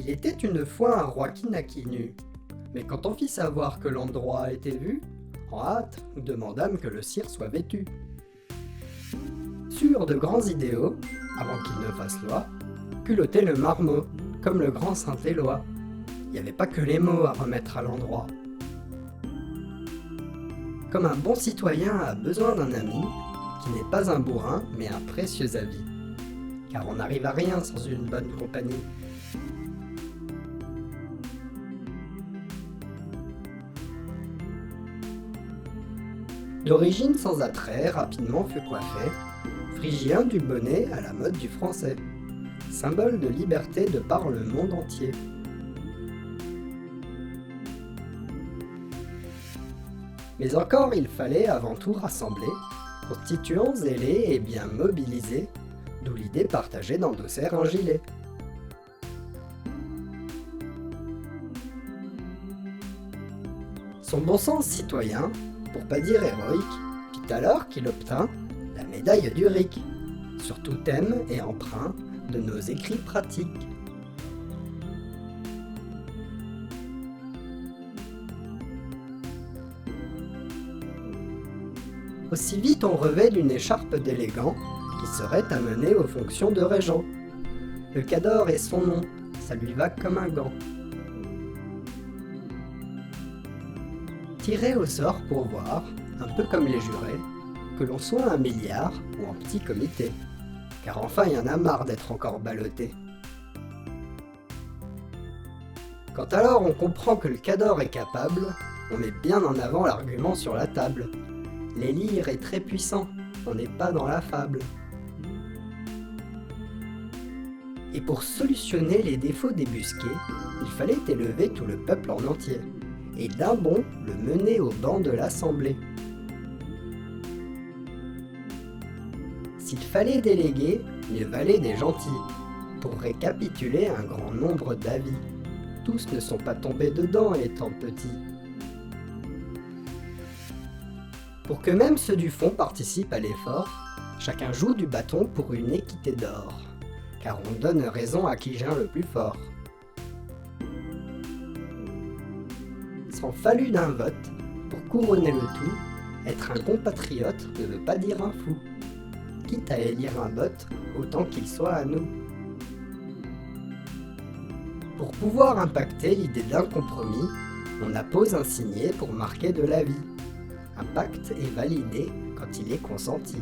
Il était une fois un roi qui naquit nu, mais quand on fit savoir que l'endroit était vu, en hâte, nous demandâmes que le sire soit vêtu. Sûr de grands idéaux, avant qu'il ne fasse loi, culottait le marmot, comme le grand Saint-Éloi. Il n'y avait pas que les mots à remettre à l'endroit. Comme un bon citoyen a besoin d'un ami, qui n'est pas un bourrin, mais un précieux avis. Car on n'arrive à rien sans une bonne compagnie. D'origine sans attrait, rapidement fut coiffé, phrygien du bonnet à la mode du français, symbole de liberté de par le monde entier. Mais encore il fallait avant tout rassembler, constituants zélés et bien mobilisés, d'où l'idée partagée d'endosser un gilet. Son bon sens citoyen, pour pas dire héroïque, fit alors qu'il obtint la médaille du RIC, sur tout thème et emprunt de nos écrits pratiques. Aussi vite on revêt d'une écharpe d'élégant qui serait amené aux fonctions de régent. Le cador est son nom, ça lui va comme un gant. Tiré au sort pour voir, un peu comme les jurés, que l'on soit un milliard ou un petit comité, car enfin il y en a marre d'être encore ballotté. Quand alors on comprend que le cador est capable, on met bien en avant l'argument sur la table. L'élire est très puissant, on n'est pas dans la fable. Et pour solutionner les défauts débusqués, il fallait élever tout le peuple en entier, et d'un bond le mener au banc de l'Assemblée. S'il fallait déléguer, mieux valait des gentils, pour récapituler un grand nombre d'avis. Tous ne sont pas tombés dedans étant petits. Pour que même ceux du fond participent à l'effort, chacun joue du bâton pour une équité d'or, car on donne raison à qui gère le plus fort. S'en fallut d'un vote, pour couronner le tout, être un compatriote ne veut pas dire un fou. Quitte à élire un bot, autant qu'il soit à nous. Pour pouvoir impacter l'idée d'un compromis, on appose un signet pour marquer de l'avis. Un pacte est validé quand il est consenti.